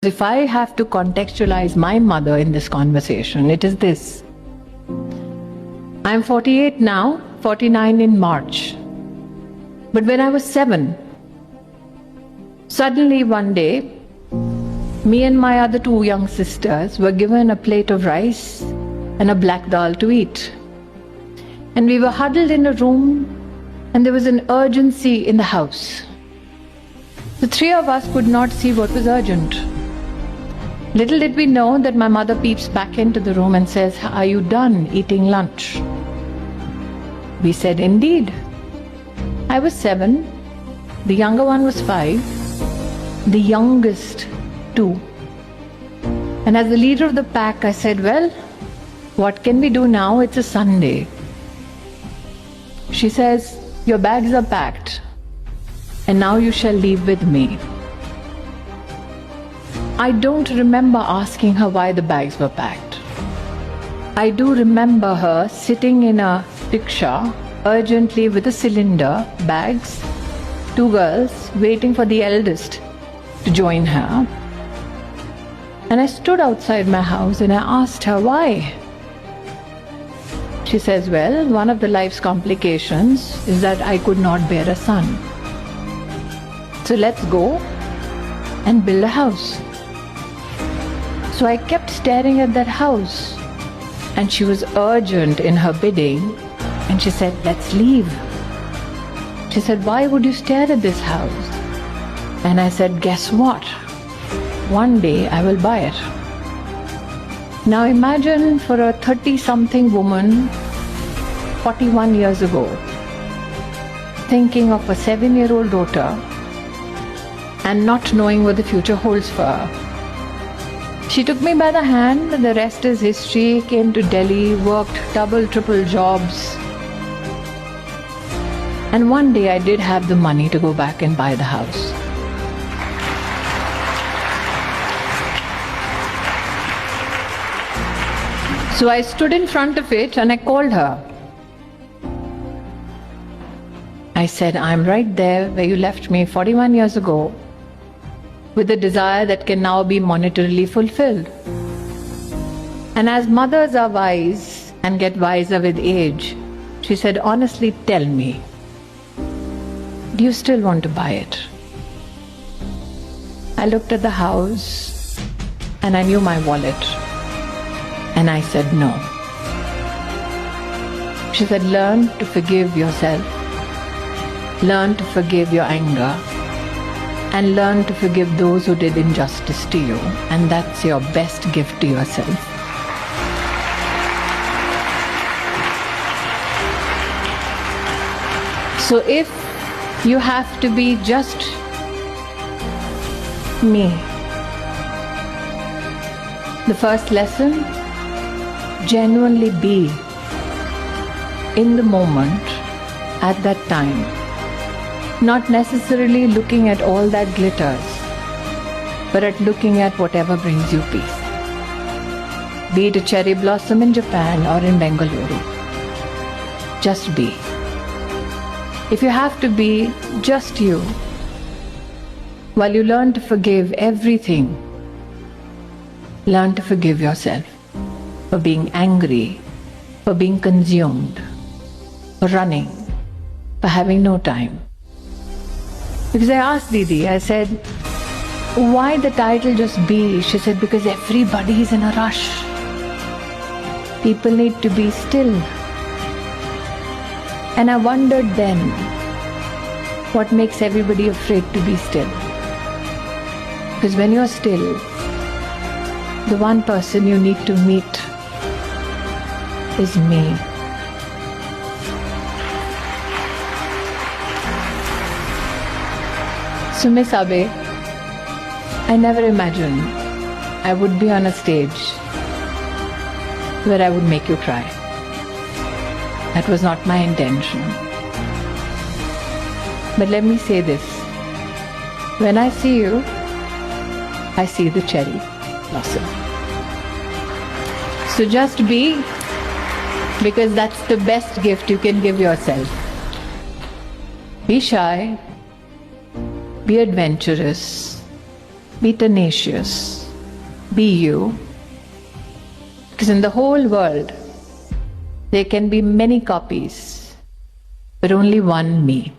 If I have to contextualize my mother in this conversation, it is this. I'm 48 now, 49 in March. But when I was 7, suddenly one day, me and my other 2 young sisters were given a plate of rice and a black dal to eat. And we were huddled in a room, and there was an urgency in the house. The 3 of us could not see what was urgent. Little did we know that my mother peeps back into the room and says, "Are you done eating lunch?" We said, "Indeed." I was 7, the younger one was 5, the youngest 2. And as the leader of the pack, I said, "Well, what can we do now? It's a Sunday." She says, "Your bags are packed, and now you shall leave with me." I don't remember asking her why the bags were packed. I do remember her sitting in a rickshaw urgently with a cylinder, bags, 2 girls waiting for the eldest to join her. And I stood outside my house and I asked her why. She says, "Well, one of the life's complications is that I could not bear a son. So let's go and build a house." So I kept staring at that house, and she was urgent in her bidding, and she said, "Let's leave." She said, "Why would you stare at this house?" And I said, "Guess what? One day I will buy it." Now imagine for a 30-something woman 41 years ago, thinking of a 7-year-old daughter and not knowing what the future holds for her. She took me by the hand, the rest is history, came to Delhi, worked double, triple jobs. And one day I did have the money to go back and buy the house. So I stood in front of it and I called her. I said, "I'm right there where you left me 41 years ago, with a desire that can now be monetarily fulfilled." And as mothers are wise and get wiser with age, she said, "Honestly, tell me, do you still want to buy it?" I looked at the house and I knew my wallet, and I said no. She said, "Learn to forgive yourself, learn to forgive your anger, and learn to forgive those who did injustice to you, and that's your best gift to yourself." So if you have to be just me, the first lesson, genuinely be in the moment at that time, not necessarily looking at all that glitters, but at looking at whatever brings you peace. Be it a cherry blossom in Japan or in Bengaluru. Just be. If you have to be just you, while you learn to forgive everything, learn to forgive yourself for being angry, for being consumed, for running, for having no time. Because I asked Didi, I said, "Why the title just be?" She said, "Because everybody is in a rush. People need to be still." And I wondered then, what makes everybody afraid to be still? Because when you're still, the one person you need to meet is me. So Miss Abe, I never imagined I would be on a stage where I would make you cry. That was not my intention. But let me say this. When I see you, I see the cherry blossom. So just be, because that's the best gift you can give yourself. Be shy, be adventurous, be tenacious, be you. Because in the whole world, there can be many copies, but only one me.